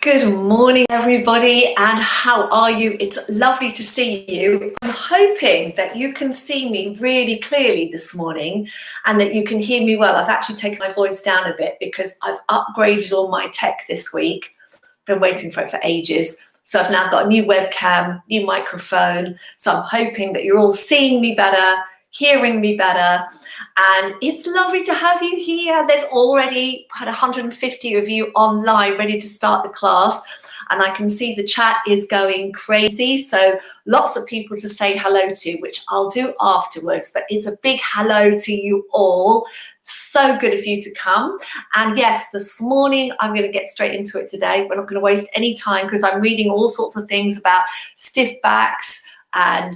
Good morning, everybody, and how are you? It's lovely to see you. I'm hoping that you can see me really clearly this morning and that you can hear me well. I've actually taken my voice down a bit because I've upgraded all my tech this week. Been waiting for it for ages. So I've now got a new webcam, new microphone. So I'm hoping that you're all seeing me better, hearing me better, and it's lovely to have you here. There's already had 150 of you online ready to start the class, and I can see the chat is going crazy, so lots of people to say hello to, which I'll do afterwards, but it's a big hello to you all. So good of you to come. And yes, this morning I'm going to get straight into it today. We're not going to waste any time because I'm reading all sorts of things about stiff backs and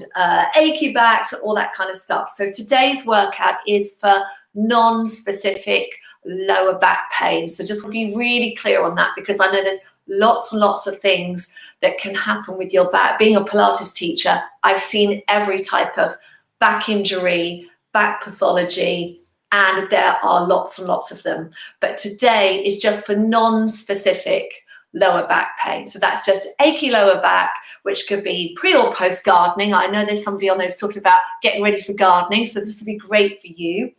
achy backs, all that kind of stuff. So today's workout is for non-specific lower back pain. So just to be really clear on that, because I know there's lots and lots of things that can happen with your back. Being a Pilates teacher, I've seen every type of back injury, back pathology, and there are lots and lots of them. But today is just for non-specific lower back pain. So that's just achy lower back, which could be pre or post gardening. I know there's somebody on there who's talking about getting ready for gardening, so this will be great for you.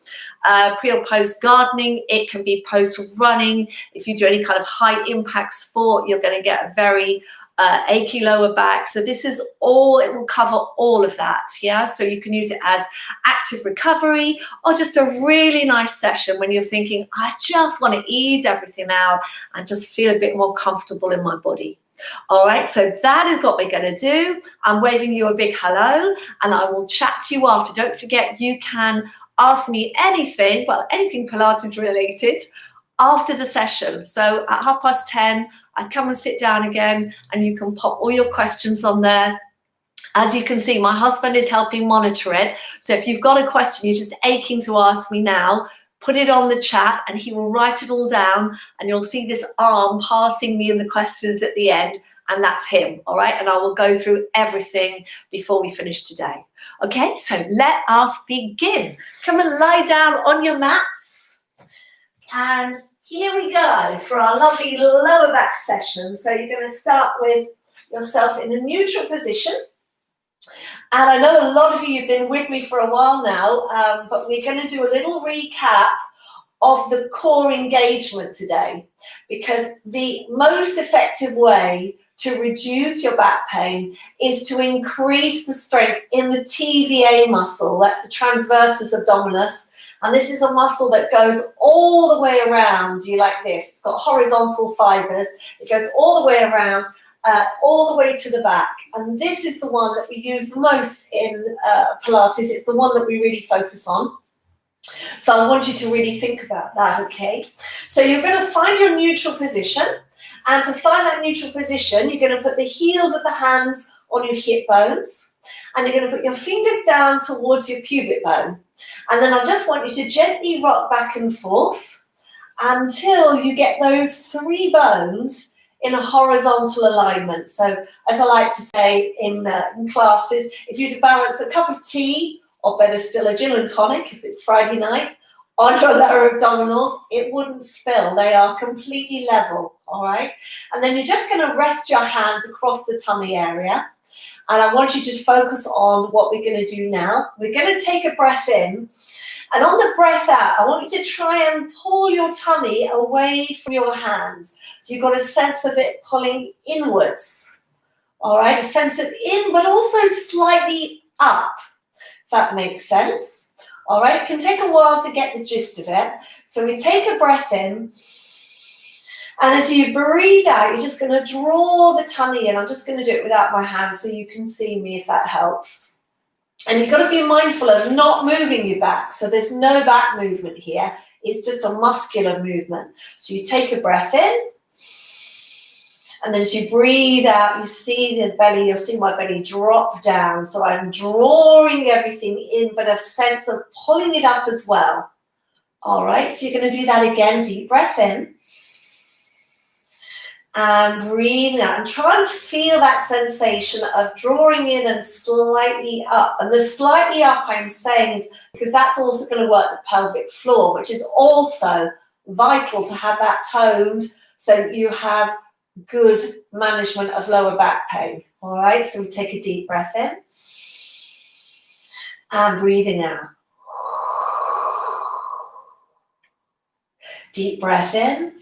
Pre or post gardening, it can be post running. If you do any kind of high impact sport, you're going to get a very achy lower back. So this is all, it will cover all of that. Yeah, so you can use it as active recovery or just a really nice session when you're thinking, I just want to ease everything out and just feel a bit more comfortable in my body. All right, so that is what we're going to do. I'm waving you a big hello and I will chat to you after. Don't forget, you can ask me anything, well, anything Pilates related after the session. So at 10:30, I come and sit down again and you can pop all your questions on there. As you can see, my husband is helping monitor it. So if you've got a question you're just aching to ask me now, put it on the chat and he will write it all down and you'll see this arm passing me in the questions at the end, and that's him, all right? And I will go through everything before we finish today. Okay, so let us begin. Come and lie down on your mats. And here we go for our lovely lower back session. So you're going to start with yourself in a neutral position. And I know a lot of you have been with me for a while now, but we're going to do a little recap of the core engagement today, because the most effective way to reduce your back pain is to increase the strength in the TVA muscle. That's the transversus abdominis. And this is a muscle that goes all the way around you like this. It's got horizontal fibers. It goes all the way around, all the way to the back. And this is the one that we use the most in Pilates. It's the one that we really focus on. So I want you to really think about that, okay? So you're going to find your neutral position. And to find that neutral position, you're going to put the heels of the hands on your hip bones. And you're going to put your fingers down towards your pubic bone. And then I just want you to gently rock back and forth until you get those three bones in a horizontal alignment. So as I like to say in classes, if you were to balance a cup of tea, or better still a gin and tonic if it's Friday night, on your lower abdominals, it wouldn't spill. They are completely level, all right? And then you're just going to rest your hands across the tummy area. And I want you to focus on what we're going to do now. We're going to take a breath in. And on the breath out, I want you to try and pull your tummy away from your hands. So you've got a sense of it pulling inwards. All right, a sense of in, but also slightly up, if that makes sense. All right, it can take a while to get the gist of it. So we take a breath in. And as you breathe out, you're just going to draw the tummy in. I'm just going to do it without my hand so you can see me if that helps. And you've got to be mindful of not moving your back. So there's no back movement here. It's just a muscular movement. So you take a breath in. And then as you breathe out, you see the belly, you'll see my belly drop down. So I'm drawing everything in, but a sense of pulling it up as well. All right, so you're going to do that again. Deep breath in. And breathe out and try and feel that sensation of drawing in and slightly up. And the slightly up I'm saying is because that's also going to work the pelvic floor, which is also vital to have that toned so you have good management of lower back pain. All right, so we take a deep breath in and breathing out. Deep breath in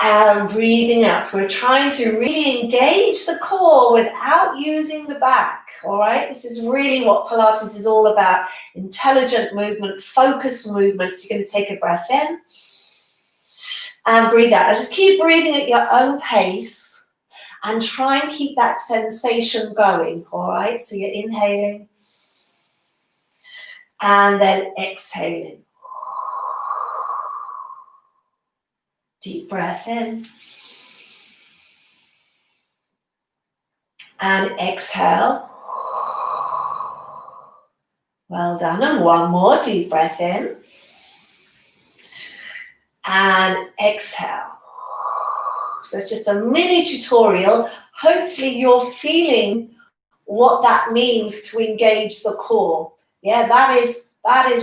and breathing out. So we're trying to really engage the core without using the back. All right, this is really what Pilates is all about. Intelligent movement, focused movement. So you're going to take a breath in and breathe out. Now just keep breathing at your own pace and try and keep that sensation going. All right, so you're inhaling and then exhaling. Deep breath in and exhale. Well done. And one more deep breath in and exhale. So it's just a mini tutorial. Hopefully you're feeling what that means to engage the core. Yeah, that is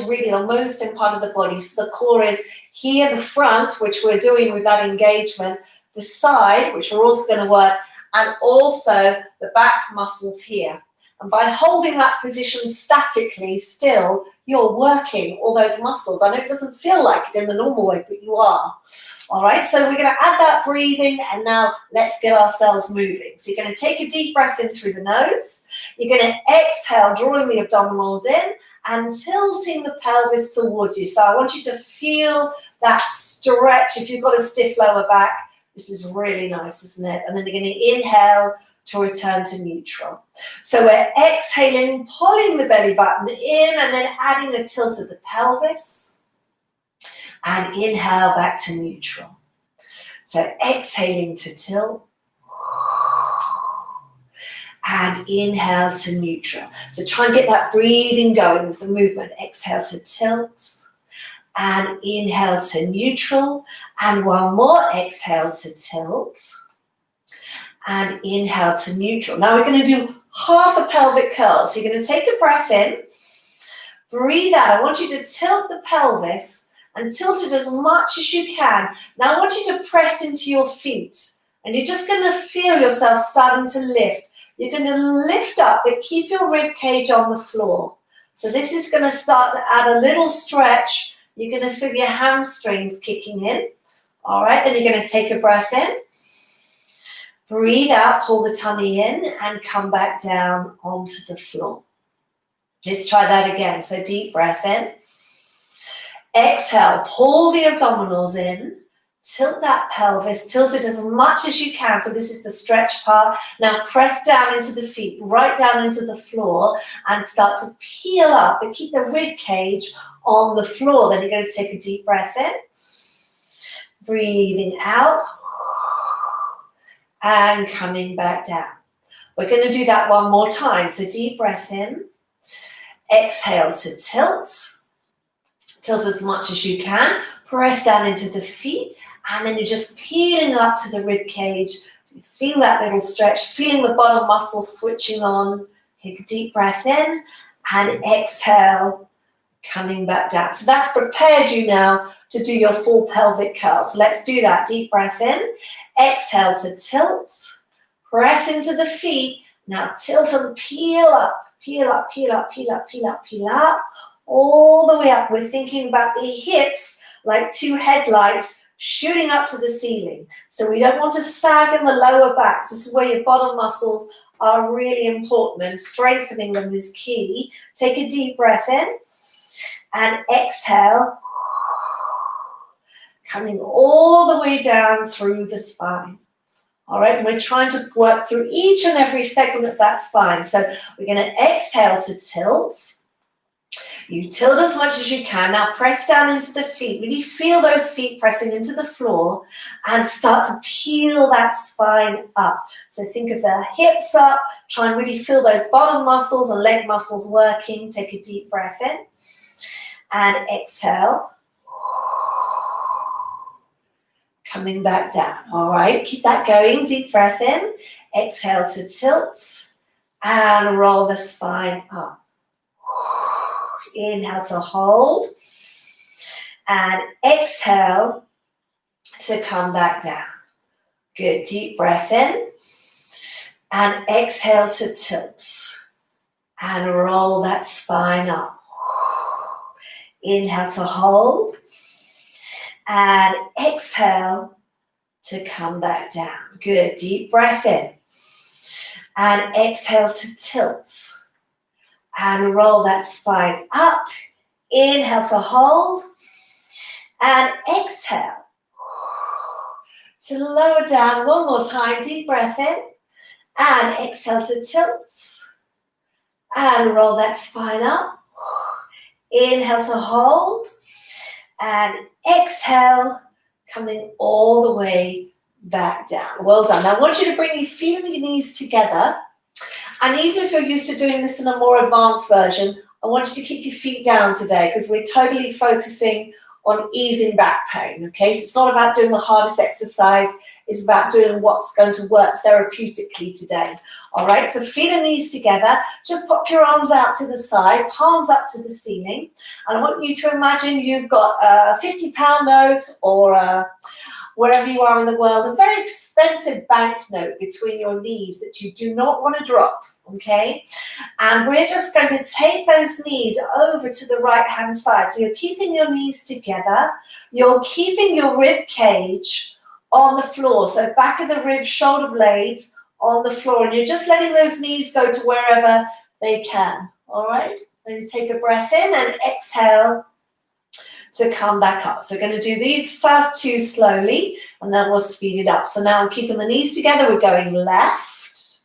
really the most important part of the body. So the core is here, the front, which we're doing with that engagement, the side, which we're also going to work, and also the back muscles here. And by holding that position statically still, you're working all those muscles. I know it doesn't feel like it in the normal way, but you are. All right, so we're going to add that breathing, and now let's get ourselves moving. So you're going to take a deep breath in through the nose. You're going to exhale, drawing the abdominals in and tilting the pelvis towards you. So I want you to feel that stretch. If you've got a stiff lower back, this is really nice, isn't it? And then you're going to inhale to return to neutral. So we're exhaling, pulling the belly button in, and then adding a tilt of the pelvis. And inhale back to neutral. So exhaling to tilt. And inhale to neutral. So try and get that breathing going with the movement. Exhale to tilt. And inhale to neutral. And one more. Exhale to tilt. And inhale to neutral. Now we're going to do half a pelvic curl. So you're going to take a breath in. Breathe out. I want you to tilt the pelvis and tilt it as much as you can. Now I want you to press into your feet, and you're just going to feel yourself starting to lift. You're going to lift up, but keep your rib cage on the floor. So this is going to start to add a little stretch. You're going to feel your hamstrings kicking in. All right, then you're going to take a breath in. Breathe out, pull the tummy in, and come back down onto the floor. Let's try that again. So deep breath in. Exhale, pull the abdominals in, tilt that pelvis, tilt it as much as you can. So this is the stretch part. Now press down into the feet, right down into the floor, and start to peel up, but keep the rib cage on the floor. Then you're going to take a deep breath in, breathing out, and coming back down. We're going to do that one more time. So deep breath in, exhale to tilt. Tilt as much as you can, press down into the feet, and then you're just peeling up to the rib cage. Feel that little stretch, feeling the bottom muscles switching on. Take a deep breath in and exhale, coming back down. So that's prepared you now to do your full pelvic curl. So let's do that. Deep breath in, exhale to tilt, press into the feet. Now tilt and peel up, peel up, peel up, peel up, peel up, peel up. All the way up. We're thinking about the hips like two headlights shooting up to the ceiling. So we don't want to sag in the lower back. This is where your bottom muscles are really important, and strengthening them is key. Take a deep breath in and exhale, coming all the way down through the spine. All right, and we're trying to work through each and every segment of that spine. So we're going to exhale to tilt. You tilt as much as you can. Now press down into the feet. Really feel those feet pressing into the floor and start to peel that spine up. So think of the hips up. Try and really feel those bottom muscles and leg muscles working. Take a deep breath in and exhale. Coming back down. All right, keep that going. Deep breath in. Exhale to tilt and roll the spine up. Inhale to hold and exhale to come back down. Good, deep breath in. And exhale to tilt. And roll that spine up. Inhale to hold. And exhale to come back down. Good, deep breath in. And exhale to tilt. And roll that spine up. Inhale to hold. And exhale to lower down. One more time, deep breath in. And exhale to tilt. And roll that spine up. Inhale to hold. And exhale, coming all the way back down. Well done. Now I want you to bring your feet and your knees together. And even if you're used to doing this in a more advanced version, I want you to keep your feet down today because we're totally focusing on easing back pain, okay? So it's not about doing the hardest exercise, it's about doing what's going to work therapeutically today, all right? So feet and knees together, just pop your arms out to the side, palms up to the ceiling, and I want you to imagine you've got a £50 note or wherever you are in the world, a very expensive banknote between your knees that you do not want to drop, okay? And we're just going to take those knees over to the right-hand side. So you're keeping your knees together. You're keeping your rib cage on the floor. So back of the ribs, shoulder blades on the floor. And you're just letting those knees go to wherever they can, all right? Then you take a breath in and exhale to come back up. So we're going to do these first two slowly, and then we'll speed it up. So now I'm keeping the knees together. We're going left,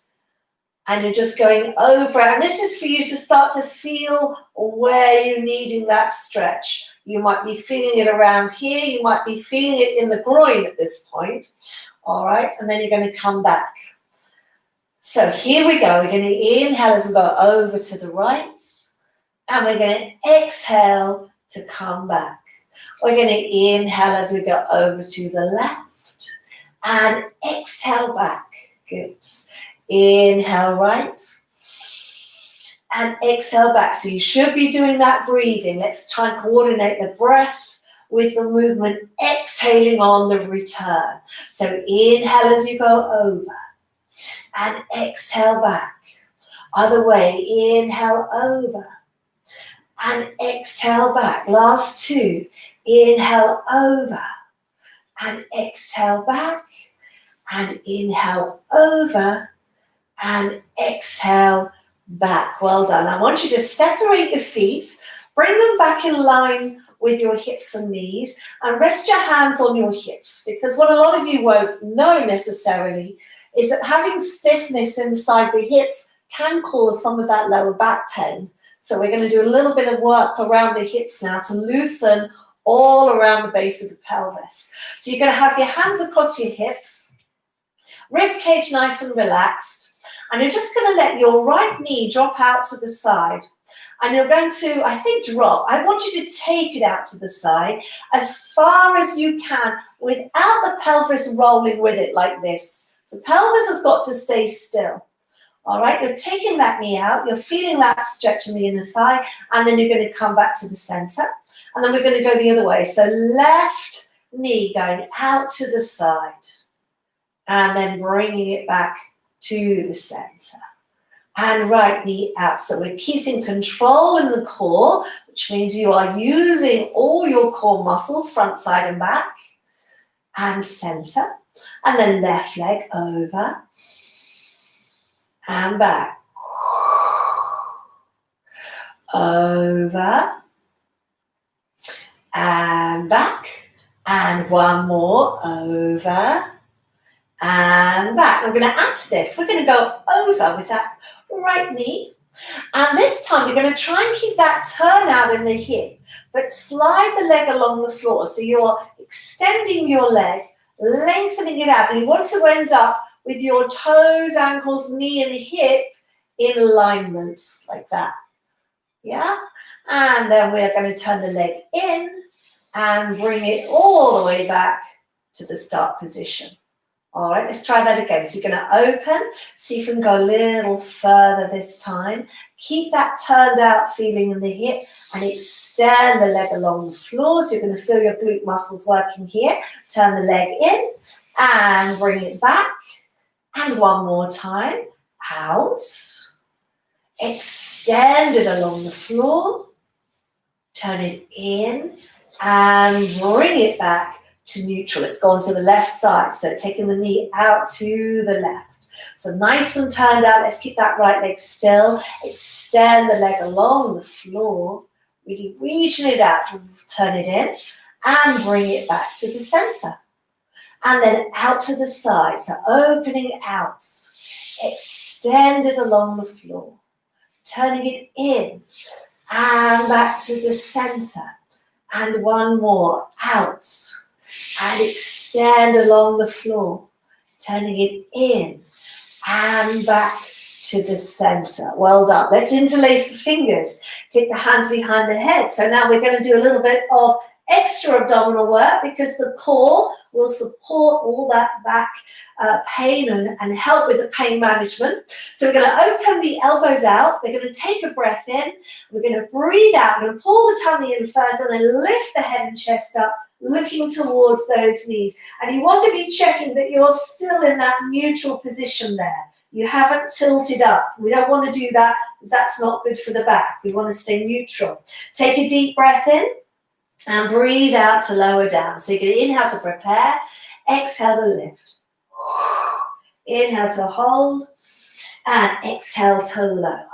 and you're just going over. And this is for you to start to feel where you're needing that stretch. You might be feeling it around here. You might be feeling it in the groin at this point. All right, and then you're going to come back. So here we go. We're going to inhale as we go over to the right, and we're going to exhale to come back. We're going to inhale as we go over to the left and exhale back. Good. Inhale right and exhale back. So you should be doing that breathing. Let's try and coordinate the breath with the movement, exhaling on the return. So inhale as you go over and exhale back. Other way, inhale over and exhale back. Last two. Inhale over and exhale back and inhale over and exhale back. Well done. I want you to separate your feet, bring them back in line with your hips and knees and rest your hands on your hips, because what a lot of you won't know necessarily is that having stiffness inside the hips can cause some of that lower back pain. So we're going to do a little bit of work around the hips now to loosen all around the base of the pelvis. So you're going to have your hands across your hips, rib cage nice and relaxed, and you're just going to let your right knee drop out to the side. And you're going to, I say drop, I want you to take it out to the side as far as you can without the pelvis rolling with it like this. So pelvis has got to stay still. All right, you're taking that knee out, you're feeling that stretch in the inner thigh, and then you're going to come back to the center. And then we're going to go the other way. So left knee going out to the side and then bringing it back to the center. And right knee out. So we're keeping control in the core, which means you are using all your core muscles, front, side, and back, and center. And then left leg over and back. Over and back, and one more, over and back. I'm going to add to this. We're going to go over with that right knee, and this time you're going to try and keep that turn out in the hip, but slide the leg along the floor. So you're extending your leg, lengthening it out, and you want to end up with your toes, ankles, knee, and hip in alignment like that. Yeah? And then we're going to turn the leg in and bring it all the way back to the start position. All right, let's try that again. So you're going to open, see if you can go a little further this time. Keep that turned out feeling in the hip and extend the leg along the floor. So you're going to feel your glute muscles working here. Turn the leg in and bring it back. And one more time. Out. Extend it along the floor. Turn it in and bring it back to neutral. It's gone to the left side, so taking the knee out to the left. So nice and turned out. Let's keep that right leg still. Extend the leg along the floor, really reaching it out. Turn it in and bring it back to the center. And then out to the side, so opening it out. Extend it along the floor, turning it in and back to the center. And one more, out. And extend along the floor, turning it in and back to the center. Well done. Let's interlace the fingers. Take the hands behind the head. So now we're going to do a little bit of extra abdominal work because the core will support all that back pain and help with the pain management. So we're going to open the elbows out. We're going to take a breath in. We're going to breathe out. We're going to pull the tummy in first and then lift the head and chest up, looking towards those knees. And you want to be checking that you're still in that neutral position there. You haven't tilted up. We don't want to do that because that's not good for the back. We want to stay neutral. Take a deep breath in and breathe out to lower down. So you're going to inhale to prepare, exhale to lift. Inhale to hold and exhale to lower.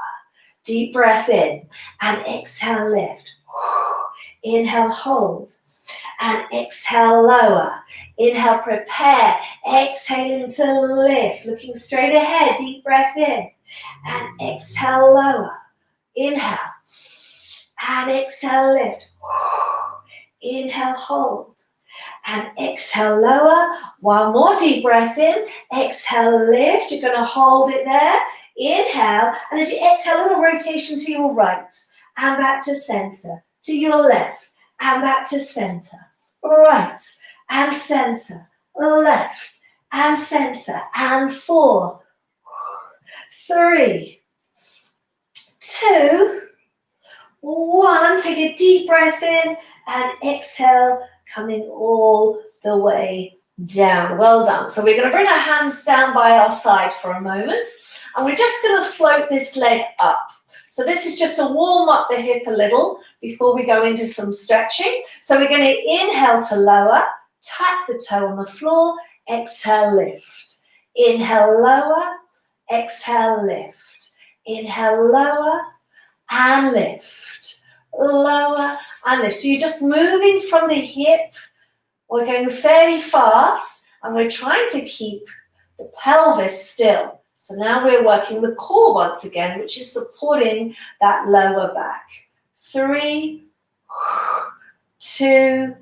Deep breath in and exhale, lift. Inhale, hold and exhale, lower. Inhale, prepare. Exhaling to lift. Looking straight ahead. Deep breath in and exhale, lower. Inhale and exhale, lift. Inhale, hold and exhale, lower. One more deep breath in. Exhale, lift. You're going to hold it there. Inhale, and as you exhale, a little rotation to your right and back to center, to your left and back to center, right and center, left and center, and 4, 3, 2, 1. Take a deep breath in and exhale, coming all the way down. Well done. So we're going to bring our hands down by our side for a moment, and we're just going to float this leg up. So this is just to warm up the hip a little before we go into some stretching. So we're going to inhale to lower, tap the toe on the floor, exhale, lift. Inhale, lower, exhale, lift. Inhale, lower, and lift. Lower and lift. So you're just moving from the hip. We're going fairly fast and we're trying to keep the pelvis still. So now we're working the core once again, which is supporting that lower back. 3, 2,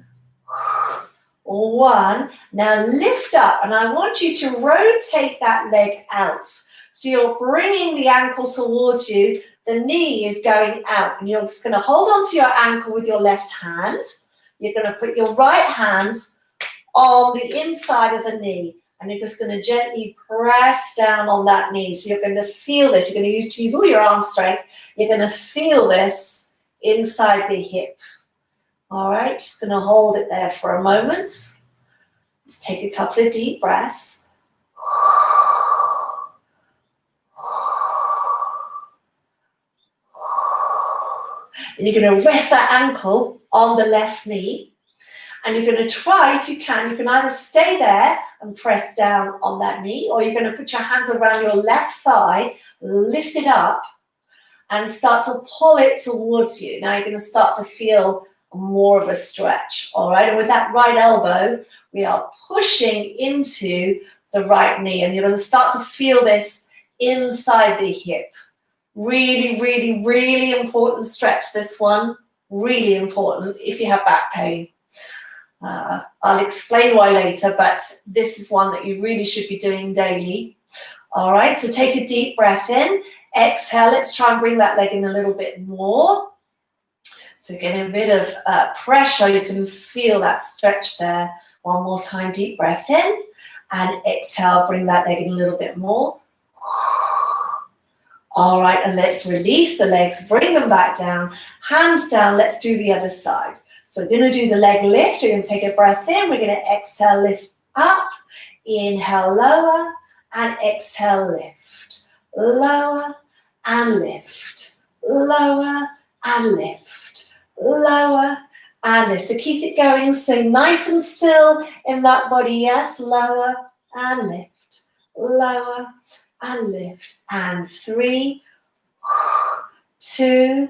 1. Now lift up, and I want you to rotate that leg out. So you're bringing the ankle towards you. The knee is going out, and you're just going to hold onto your ankle with your left hand. You're going to put your right hand on the inside of the knee, and you're just going to gently press down on that knee. So you're going to feel this. You're going to use all your arm strength. You're going to feel this inside the hip. All right, just going to hold it there for a moment. Let's take a couple of deep breaths. Then you're going to rest that ankle on the left knee. And you're going to try, if you can either stay there and press down on that knee, or you're going to put your hands around your left thigh, lift it up, and start to pull it towards you. Now you're going to start to feel more of a stretch, all right? And with that right elbow, we are pushing into the right knee, and you're going to start to feel this inside the hip. Really, really, really important stretch, this one. Really important if you have back pain. I'll explain why later, but this is one that you really should be doing daily. All right, so take a deep breath in. Exhale, let's try and bring that leg in a little bit more. So getting a bit of pressure, you can feel that stretch there. One more time, deep breath in. And exhale, bring that leg in a little bit more. All right, and let's release the legs, bring them back down, hands down. Let's do the other side. So we're going to do the leg lift. We're going to take a breath in. We're going to exhale, lift up, inhale, lower, and exhale, lift. Lower and lift, lower and lift, lower and lift. So keep it going. So nice and still in that body. Yes, lower and lift, lower and lift. And 3, 2,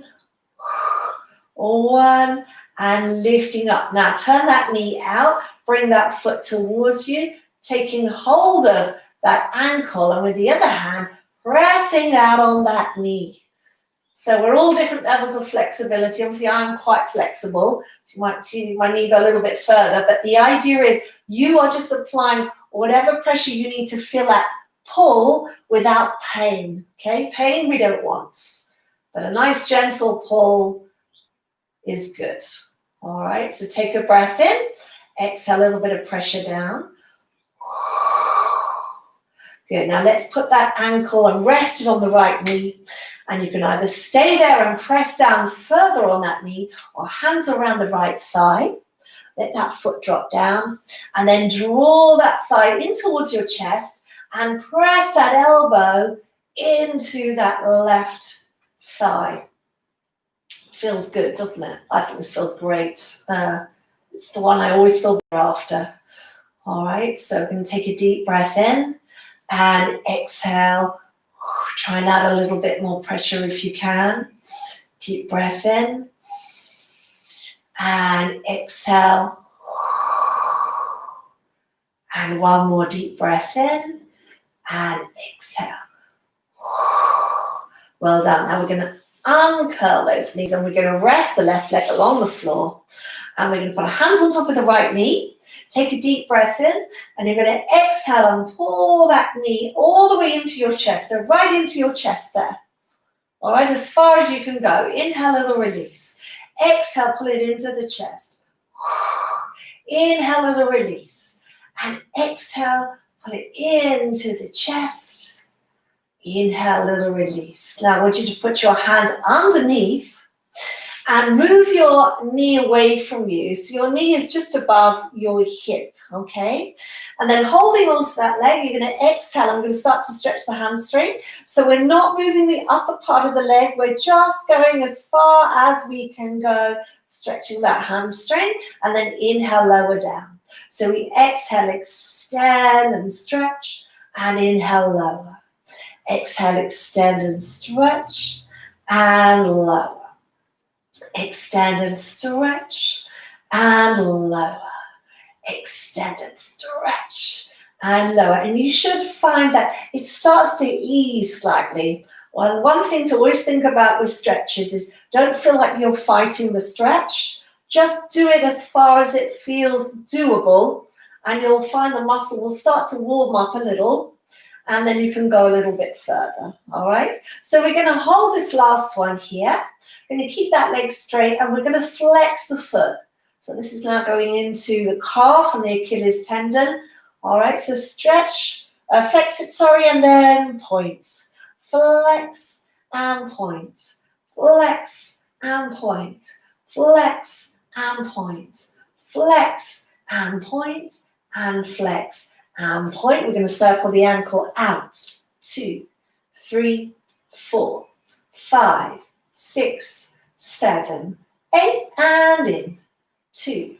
1, and lifting up. Now turn that knee out, bring that foot towards you, taking hold of that ankle, and with the other hand, pressing out on that knee. So we're all different levels of flexibility. Obviously, I'm quite flexible. So you might see my knee go a little bit further, but the idea is you are just applying whatever pressure you need to feel that pull without pain, okay? Pain we don't want, but a nice gentle pull is good. All right, so take a breath in, exhale a little bit of pressure down. Good, now let's put that ankle and rest it on the right knee, and you can either stay there and press down further on that knee or hands around the right thigh. Let that foot drop down and then draw that thigh in towards your chest and press that elbow into that left thigh. Feels good, doesn't it? I think this feels great. It's the one I always feel better after. All right, so we're going to take a deep breath in and exhale. Try and add a little bit more pressure if you can. Deep breath in and exhale. And one more deep breath in and exhale. Well done. Now we're going to uncurl those knees and we're going to rest the left leg along the floor. And we're going to put our hands on top of the right knee. Take a deep breath in and you're going to exhale and pull that knee all the way into your chest. So right into your chest there. All right, as far as you can go. Inhale, little release. Exhale, pull it into the chest. Inhale, little release. And exhale, pull it into the chest. Inhale, little release. Now I want you to put your hand underneath and move your knee away from you. So your knee is just above your hip, okay? And then holding onto that leg, you're going to exhale. I'm going to start to stretch the hamstring. So we're not moving the upper part of the leg. We're just going as far as we can go, stretching that hamstring. And then inhale, lower down. So we exhale, extend and stretch. And inhale, lower. Exhale, extend and stretch. And lower. Extend and stretch and lower. Extend and stretch and lower. And you should find that it starts to ease slightly. Well, one thing to always think about with stretches is don't feel like you're fighting the stretch. Just do it as far as it feels doable, and you'll find the muscle will start to warm up a little, and then you can go a little bit further. All right, so we're going to hold this last one here. We're going to keep that leg straight and we're going to flex the foot. So this is now going into the calf and the Achilles tendon. All right, so stretch, flex it, and then point. Flex and point. Flex and point. Flex and point. Flex and point and flex and point. We're going to circle the ankle out. 2, 3, 4, 5, 6, 7, 8, and in. 2,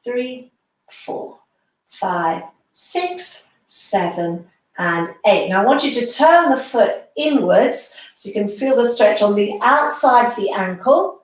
3, 4, 5, 6, 7, and 8. Now I want you to turn the foot inwards so you can feel the stretch on the outside of the ankle.